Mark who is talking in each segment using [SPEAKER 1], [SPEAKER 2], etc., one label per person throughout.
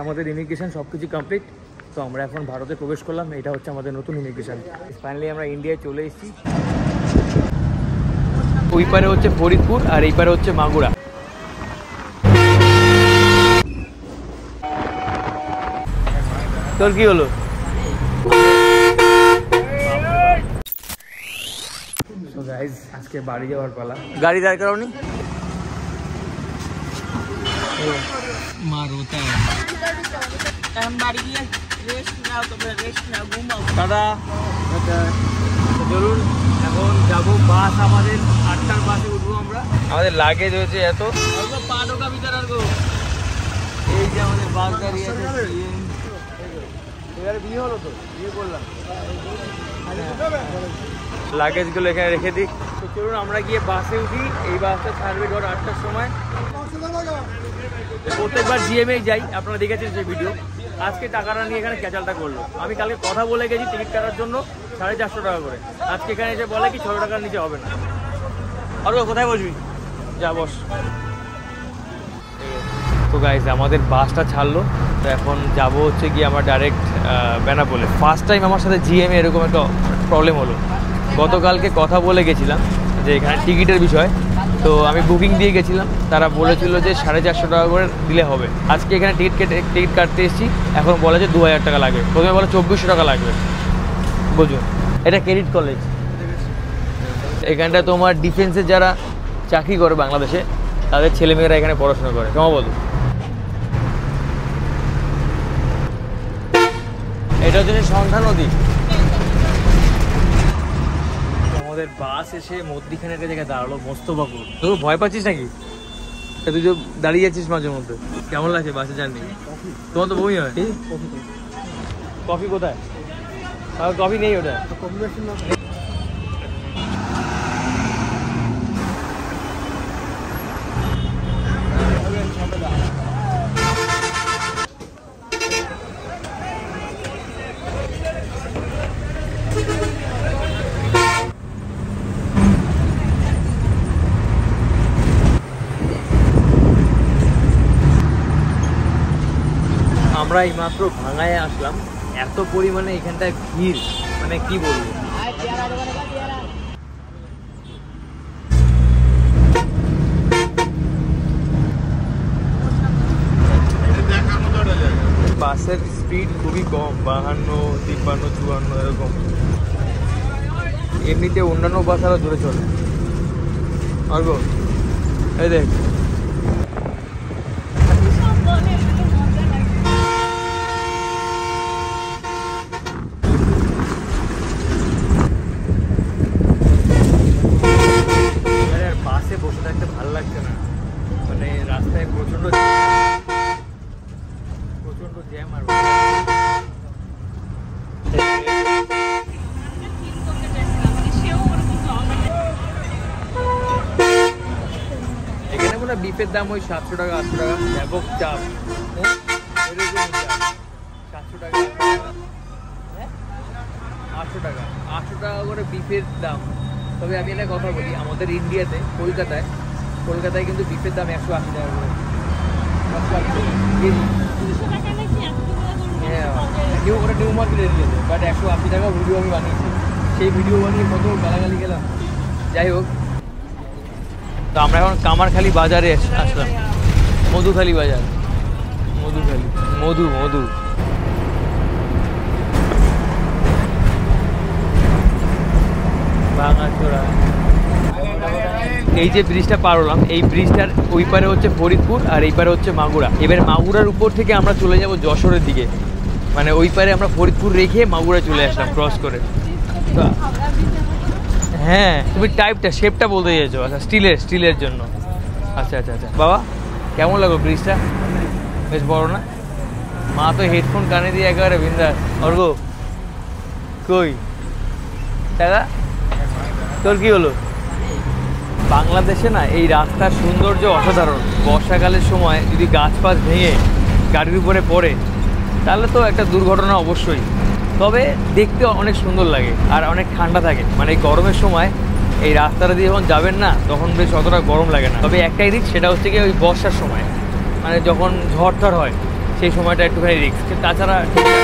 [SPEAKER 1] আমাদের ইমিগ্রেশন সবকিছু কমপ্লিট। তো আমরা এখন ভারতে প্রবেশ করলাম। এটা হচ্ছে আমাদের নতুন ইমিগ্রেশন। ফাইনালি আমরা ইন্ডিয়ায় চলে এসেছি। ওই পারে হচ্ছে ফরিদপুর আর এই পারে হচ্ছে মাগুরা। তোর কি হলো? সো গাইস, আজকে বাড়ি যাওয়ার পালা। গাড়ি দাঁড় করাওনি? मार होता है দাদা। চলুন এখন যাবো বাস। আমাদের 8টার বাসে উঠবো আমরা। আমাদের লাগেজ হয়েছে এত। এই যে আমাদের বাস দাঁড়িয়ে আছে। এবারে বিয়ে হলো তো, বিয়ে করলাম। লাগেজগুলো এখানে রেখে দিই। তো চলুন আমরা গিয়ে বাসে উঠি। এই বাসটা ছাড়বে ধর 8টার সময়। প্রত্যেকবার জিএমএ যাই, আপনারা দেখেছেন সেই ভিডিও। আজকে টাকাটা নিয়ে এখানে ক্যাচালটা করলো। আমি কালকে কথা বলে গেছি টিকিট কাটার জন্য 450 টাকা করে। আজকে এখানে এসে বলে কি 600 টাকার নিচে হবে না। আর কোথায় বসবি? যা বস। তো গাইস, আমাদের বাসটা ছাড়লো। তো এখন যাবো হচ্ছে গিয়ে আমরা ডাইরেক্ট বেনাপোলে। ফার্স্ট টাইম আমার সাথে জিএমএ এরকম একটা প্রবলেম হলো। গতকালকে কথা বলে গেছিলাম যে এখানে টিকিটের বিষয়। তো আমি বুকিং দিয়ে গেছিলাম। তারা বলেছিল যে 450 টাকা করে দিলে হবে। আজকে এখানে টিকিট কাটতে এসেছি। এখন বলে যে 2000 টাকা লাগবে। প্রথমে বলে 2400 টাকা লাগবে। বুঝুন, এটা ক্রেডিট কলেজ। এখানটা তোমার ডিফেন্সে যারা চাকরি করে বাংলাদেশে, তাদের ছেলেমেয়েরা এখানে পড়াশোনা করে। কেমন বলো? এটা হচ্ছে সন্ধ্যা নদী। আমাদের বাস এসে মধ্যিখানে একটা জায়গায় দাঁড়ালো। মোস্তফাপুর। তোর ভয় পাচ্ছিস নাকি? তুই তো দাঁড়িয়ে যাচ্ছিস মাঝে মধ্যে। কেমন লাগছে বাসে জার্নি? তোমার তো বই হয়। কফি কোথায়? কফি নেই ওটা। আমরা এইমাত্র ভাঙায় আসলাম। এত পরিমাণে এখানটায় ভিড়, মানে কি বলবো। বাসের স্পিড খুবই কম, 52, 53, 54 এরকম। এমনিতে অন্যান্য বাস আরো জোরে চলে। অর্গ, এই দেখ। বসে থাকতে ভালো লাগছে না, মানে রাস্তায় প্রচন্ড জ্যাম। আর এখানে কোনো বিফের দাম ওই 700 টাকা 800 টাকা। ব্যাপক চাপ। 700 টাকা 800 টাকা 800 টাকা করে বিফের দাম। তবে আমি একটা কথা বলি, আমাদের ইন্ডিয়াতে কলকাতায় কিন্তু বিফের দাম 180 টাকা করে। হ্যাঁ, নিউ মার্কেট এরিয়াতে। বাট 180 টাকা ভিডিও আমি বানিয়েছি। সেই ভিডিও বানিয়ে কত গালাগালি গেলাম। যাই হোক, তো আমরা এখন কামারখালি বাজারে আসলাম। মধুখালি বাজার। মধু ভাঙাচোরা। এই যে ব্রিজটা পার হলাম, এই ব্রিজটার ওই পারে হচ্ছে ফরিদপুর আর এই পারে হচ্ছে মাগুরা। এবার মাগুরার উপর থেকে আমরা চলে যাব যশোরের দিকে। মানে ওই পারে আমরা ফরিদপুর রেখে মাগুরা চলে আসলাম ক্রস করে। হ্যাঁ, তুমি শেপটা বলতে চাইছো? আচ্ছা, স্টিলের জন্য। আচ্ছা। বাবা, কেমন লাগলো ব্রিজটা? বেশ বড় না? মা তো হেডফোন কানে দিয়ে একেবারে বিন্দাস। অর্গ কই দাদা, তোর কি হলো? বাংলাদেশে না এই রাস্তার সৌন্দর্য অসাধারণ। বর্ষাকালের সময় যদি গাছ ভেঙে গাড়ির উপরে পড়ে, তাহলে তো একটা দুর্ঘটনা অবশ্যই। তবে দেখতে অনেক সুন্দর লাগে আর অনেক ঠান্ডা থাকে। মানে এই গরমের সময় এই রাস্তাটা দিয়ে যখন যাবেন না, তখন বেশ অতটা গরম লাগে না। তবে একটাই দিক, সেটা হচ্ছে কি ওই বর্ষার সময়, মানে যখন ঝড় হয় সেই সময়টা একটুখানি রিস্ক, তাছাড়া ঠিক আছে।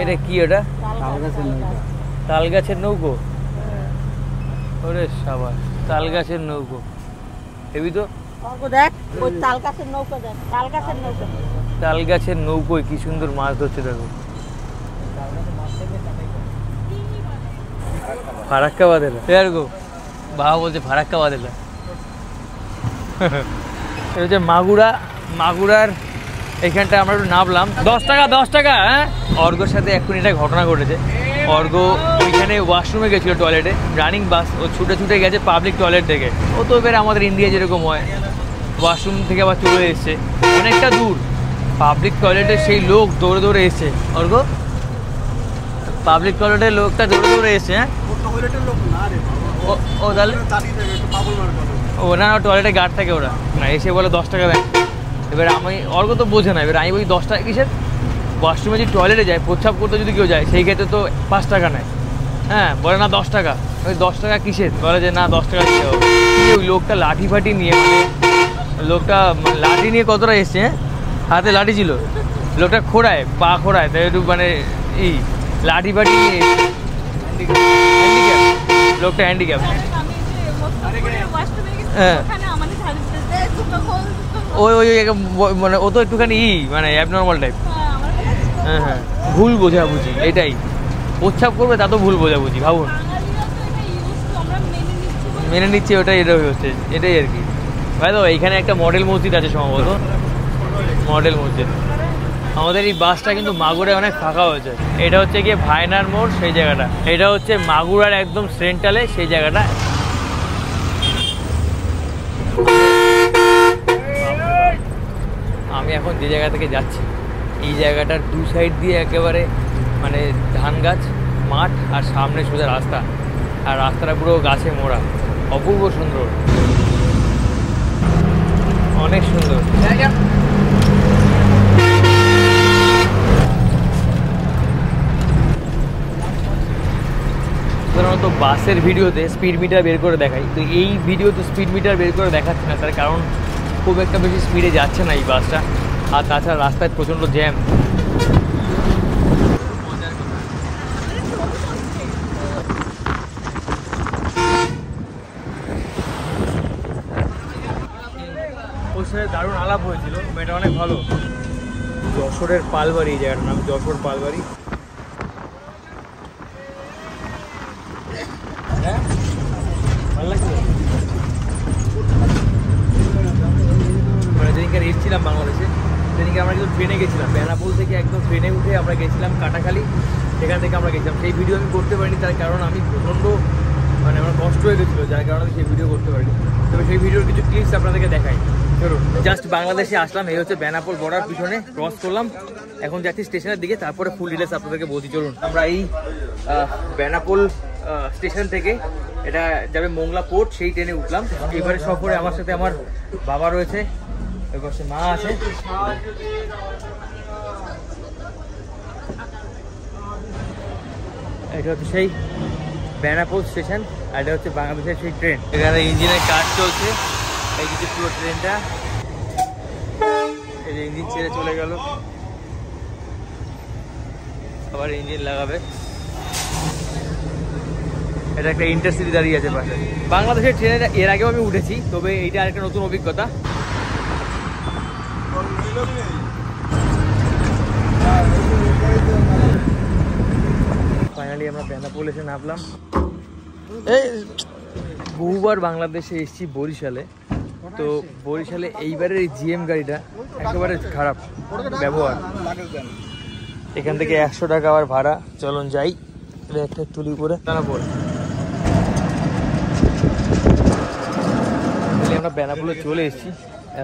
[SPEAKER 1] এটা কি ওটা? তাল গাছের নৌকো। ওরে সাবাস, তাল গাছের নৌকো হেবি তো।
[SPEAKER 2] দেখ ওই তাল গাছের নৌকো, দেখ তাল গাছের নৌকো।
[SPEAKER 1] তাল গাছের নৌকোয় কি সুন্দর মাছ ধরছে দেখো। ফারাক্কা বাঁধেলা গো, বাবা বলছে ফারাক্কা বাঁধেলা। এটা হচ্ছে মাগুরা। মাগুরার এখানটা আমরা একটু নামলাম। 10 টাকা 10 টাকা। হ্যাঁ, অর্ঘর সাথে এক্ষুনি একটা ঘটনা ঘটেছে। অর্ঘ ওইখানে ওয়াশরুমে গেছিলো, টয়লেটে রানিং বাস, ও ছুটে ছুটে গেছে পাবলিক টয়লেট থেকে। ও তো এবার আমাদের ইন্ডিয়া যেরকম হয়, ওয়াশরুম থেকে আবার চলে এসছে অনেকটা দূর পাবলিক টয়লেটে। সেই লোক দৌড়ে দৌড়ে এসছে। অর্ঘ পাবলিক টয়লেটের লোকটা দৌড়ে দৌড়ে এসছে। হ্যাঁ, ও তাহলে ও না, টয়লেটে গার্ড থাকে ওরা না, এসে বলে 10 টাকা দেয়। এবার আমি, অর্ঘ তো বোঝে না, এবার আমি বলি 10 টাকা কিসের? ওয়াশরুমে যদি টয়লেটে যায়, প্রস্রাব করতে যদি কেউ যায়, সেই ক্ষেত্রে তো 5 টাকা নেয়। হ্যাঁ, বলে না 10 টাকা। ওই 10 টাকা কিসের? বলে যে না 10 টাকা দিতে হবে। ওই লোকটা লাঠি ফাটি নিয়ে, মানে লোকটা লাঠি নিয়ে কতটা এসছে। হ্যাঁ, হাতে লাঠি ছিল, লোকটা খোড়ায়, পা খোড়ায়, তাই একটু মানে এই লাঠি ফাটি নিয়ে এসছে। হ্যান্ডিক্যাপ, লোকটা হ্যান্ডিক্যাপ। হ্যাঁ, ওই ওই মানে ও তো একটুখানি মানে অ্যাবনর্মাল টাইপ। হ্যাঁ হ্যাঁ, ভুল বোঝাবুঝি এটাই। প্রস্রাব করবে তা তো ভুল বোঝাবুঝি, ভাবুন। মেনে নিচ্ছে, ওটাই এটাই হচ্ছে, এটাই আর কি। ভাই তো এইখানে একটা মডেল মসজিদ আছে সম্ভবত, মডেল মসজিদ। আমাদের এই বাসটা কিন্তু মাগুরায় অনেক ফাঁকা হয়েছে। এটা হচ্ছে গিয়ে ভায়নার মোড়, সেই জায়গাটা। এটা হচ্ছে মাগুরার একদম সেন্ট্রালে সেই জায়গাটা। আমি এখন যে জায়গা থেকে যাচ্ছি, এই জায়গাটার 2 সাইড দিয়ে একেবারে মানে ধান গাছ, মাঠ, আর সামনে সোজা রাস্তা। আর রাস্তাটা পুরো গাছে মোড়া, অপূর্ব সুন্দর, অনেক সুন্দর। সাধারণত বাসের ভিডিওতে স্পিড মিটার বের করে দেখাই, তো এই ভিডিওতে স্পিড মিটার বের করে দেখাচ্ছে না, তার কারণ খুব একটা বেশি স্পিডে যাচ্ছে না এই বাসটা। আর তাছাড়া রাস্তায় প্রচণ্ড জ্যাম। ওর সাথে দারুণ আলাপ হয়েছিল, মেয়েটা অনেক ভালো। যশোরের পালবাড়ি, এই জায়গাটার নাম যশোর পালবাড়ি। হ্যাঁ, ভালো লাগছে। মানে যেদিনকে এসেছিলাম বাংলাদেশে, সেদিনকে আমরা কিন্তু ট্রেনে গেছিলাম, বেনাপোল থেকে একদম ট্রেনে উঠে আমরা গেছিলাম কাটাখালি, সেখান থেকে আমরা গেছিলাম। সেই ভিডিও আমি করতে পারিনি, তার কারণ আমি প্রচণ্ড মানে আমার কষ্ট হয়ে গেছিলো, যার কারণে আমি সেই ভিডিও করতে পারিনি। তবে সেই ভিডিওর কিছু ক্লিপস আপনাদেরকে দেখাই। চলুন, জাস্ট বাংলাদেশে আসলাম, এই হচ্ছে বেনাপোল বর্ডার, পিছনে ক্রস করলাম, এখন যাচ্ছি স্টেশনের দিকে, তারপরে ফুল ডিটেলস আপনাদেরকে বলছি। চলুন, আমরা এই বেনাপোল স্টেশন থেকে, এটা যাবে মোংলা পোর্ট, সেই ট্রেনে উঠলাম। এবারে সফরে আমার সাথে আমার বাবা রয়েছে, ওই পাশে মা আছে। এটা হচ্ছে সেই বেনাপোল স্টেশন, আর এটা হচ্ছে বাংলাদেশের সেই ট্রেন। এখানে ইঞ্জিনের কাজ চলছে, এই কিছু পুরো ট্রেনটা, এই যে ইঞ্জিন ছেড়ে চলে গেল, আবার ইঞ্জিন লাগাবে। এটা একটা ইন্টারসিটি দাঁড়িয়ে আছে পাশে। বাংলাদেশের ট্রেনে এর আগেও আমি উঠেছি, তবে এইটা আরেকটা নতুন অভিজ্ঞতা। ফাইনালি আমরা বেনাপোল এসে নামলাম। বহুবার বাংলাদেশে এসেছি বরিশালে, তো বরিশালে এইবারের এই জিএম গাড়িটা একেবারে খারাপ ব্যবহার। এখান থেকে 100 টাকা আবার ভাড়া। চলুন যাই, একটা তুলি করে বেনাপোল। আমরা বেনাপোলে চলে এসেছি।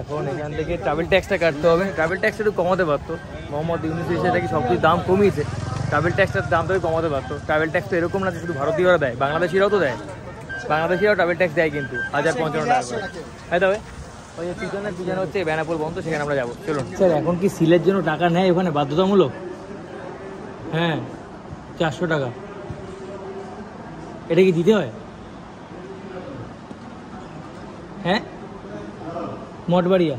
[SPEAKER 1] এখন এখান থেকে ট্রাভেল ট্যাক্সটা কাটতে হবে। ট্রাভেল ট্যাক্সটা একটু কমাতে পারতো, মোহাম্মদ ইউনূস এসে নাকি সব কিছু দাম কমিয়েছে, ট্রাভেল ট্যাক্সটার দাম তো কমাতে পারতো। ট্রাভেল ট্যাক্স তো এরকম না যে শুধু ভারতীয়রা দেয়, বাংলাদেশিরাও তো দেয়। বাংলাদেশিরাও ট্রাভেল ট্যাক্স দেয় কিন্তু 1055 টাকা করে। হ্যাঁ, তবে ওই যে পিছনে হচ্ছে বেনাপোল বন্ধ, সেখানে আমরা যাবো। চলুন স্যার, এখন কি সিলের জন্য টাকা নেয় ওখানে বাধ্যতামূলক? হ্যাঁ, 400 টাকা। এটা কি দিতে হয়? হ্যাঁ, মঠবাড়িয়া।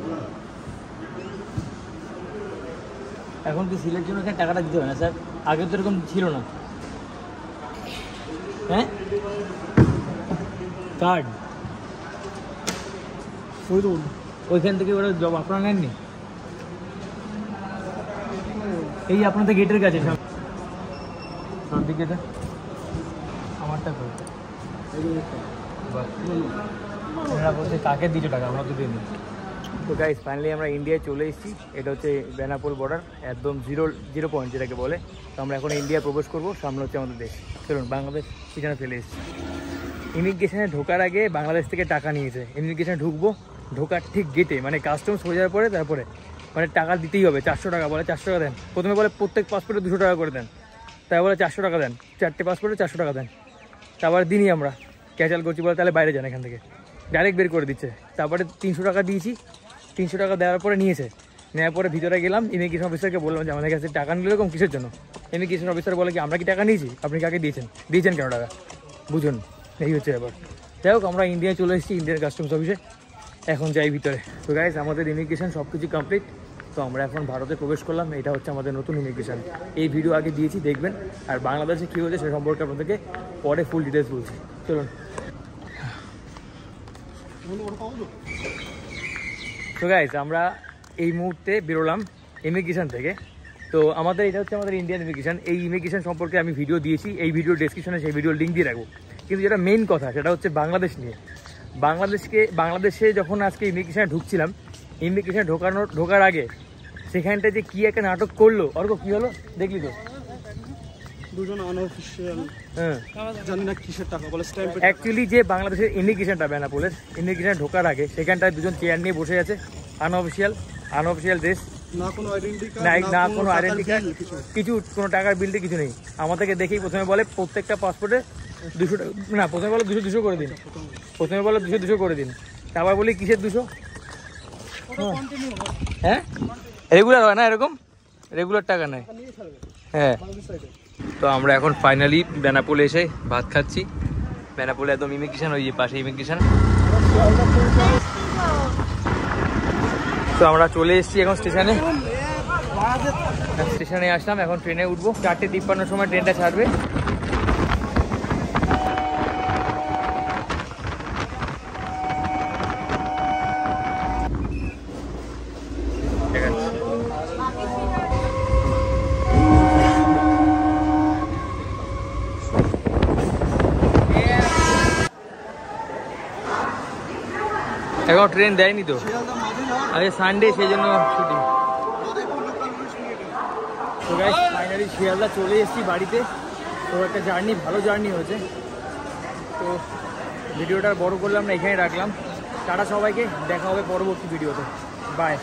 [SPEAKER 1] এখন কি সিলের জন্য এখানে টাকাটা দিতে হয় না স্যার? আগে তো এরকম ছিল না। হ্যাঁ, কার্ড ওইখান থেকে ওরা জব আপনারা নেননি? এই আপনাদের গেটের কাছে সব দিকে আমারটা করে বলছে কাকে দিচ্ছ টাকা, আমরা তো দিই। তো গাইস ফাইনালি আমরা ইন্ডিয়ায় চলে এসেছি। এটা হচ্ছে বেনাপোল বর্ডার, একদম জিরো পয়েন্ট যেটাকে বলে। তো আমরা এখন ইন্ডিয়া প্রবেশ করবো, সামনে হচ্ছে আমাদের দেশ। চলুন, বাংলাদেশ পিছনে ফেলে এসেছি। ইমিগ্রেশনে ঢোকার আগে বাংলাদেশ থেকে টাকা নিয়েছে। ইমিগ্রেশনে ঢুকবো, ঢোকার ঠিক গেটে মানে কাস্টমস হয়ে যাওয়ার পরে তারপরে মানে টাকা দিতেই হবে। 400 টাকা বলে, 400 টাকা দেন। প্রথমে বলে প্রত্যেক পাসপোর্টে 200 টাকা করে দেন, তারপরে 400 টাকা দেন। 4টে পাসপোর্টে 400 টাকা দেন। তারপরে দিনই আমরা ক্যাচাল করছি বলে তাহলে বাইরে যান, এখান থেকে ডাইরেক্ট বের করে দিচ্ছে। তারপরে 300 টাকা দিয়েছি, 300 টাকা দেওয়ার পরে নিয়েছে। নেওয়ার পরে ভিতরে গেলাম, ইমিগ্রেশন অফিসারকে বললাম যে আমাদের কাছে টাকা নিলে এরকম কিসের জন্য? ইমিগ্রেশন অফিসার বলে কি আমরা কি টাকা নিয়েছি, আপনি কাকে দিয়েছেন কেন টাকা? বুঝুন, এই হচ্ছে ব্যাপার। যাই হোক, আমরা ইন্ডিয়ায় চলে এসেছি, ইন্ডিয়ান কাস্টমস অফিসে। এখন যাই ভিতরে। তো গাইস আমাদের ইমিগ্রেশন সব কিছু কমপ্লিট। তো আমরা এখন ভারতে প্রবেশ করলাম। এটা হচ্ছে আমাদের নতুন ইমিগ্রেশন। এই ভিডিও আগে দিয়েছি, দেখবেন। আর বাংলাদেশে কী হচ্ছে সে সম্পর্কে আপনাদেরকে পরে ফুল ডিটেলস বলছি। চলুন। তো গাইস আমরা এই মুহূর্তে বেরোলাম ইমিগ্রেশন থেকে। তো আমাদের এটা হচ্ছে আমাদের ইন্ডিয়ান ইমিগ্রেশন। এই ইমিগ্রেশন সম্পর্কে আমি ভিডিও দিয়েছি, এই ভিডিও ডেসক্রিপশনে সেই ভিডিওর লিঙ্ক দিয়ে রাখবো। কিন্তু যেটা মেইন কথা সেটা হচ্ছে বাংলাদেশ নিয়ে। বাংলাদেশে যখন আজকে ইমিগ্রেশনে ঢুকছিলাম, ইমিগ্রেশনে ঢোকার আগে সেখানটায় যে কী একটা নাটক করলো, অর্ক কী হলো দেখলি তো?
[SPEAKER 3] দুজন আনঅফিশিয়াল, জানি না কিসের টাকা বলে, স্ট্যাম্প।
[SPEAKER 1] অ্যাকচুয়ালি যে বাংলাদেশের ইমিগ্রেশনটা, বেনাপোলের ইমিগ্রেশনে ঢোকার আগে সেখানটায় দুজন চেয়ার নিয়ে বসে আছে, আনঅফিশিয়াল ড্রেস,
[SPEAKER 3] না কোনো আইডেন্টি কার্ড,
[SPEAKER 1] না কোনো আইডেন্টি কার্ড, কিছু কোনো টাকার বিলটি কিছু নেই। আমাদেরকে দেখেই প্রথমে বলে প্রত্যেকটা পাসপোর্টে 200 টাকা, না প্রথমে বলে 200 করে দিন। প্রথমে বলে 200 করে দিন। তারপর বলি কিসের 200? হ্যাঁ, রেগুলার হয় না এরকম, রেগুলার টাকা নেয়। হ্যাঁ, তো আমরা এখন ফাইনালি বেনাপোলে এসে ভাত খাচ্ছি। বেনাপোলে একদম ইমিগ্রেশন, ওই পাশে ইমিগ্রেশন। তো আমরা চলে এসেছি এখন স্টেশনে আসলাম। এখন ট্রেনে উঠবো। 4:53 সময় ট্রেনটা ছাড়বে। এখন ট্রেন দেয়নি তো, আজকে সানডে, সেই জন্য ছুটি। তো গাইস ফাইনালি শিয়ালদা চলে এসেছি বাড়িতে। তো একটা ভালো জার্নি হয়েছে। তো ভিডিওটা বড় করলাম না, এখানে রাখলাম। টাটা সবাইকে, দেখা হবে পরবর্তী ভিডিওতে। বাই।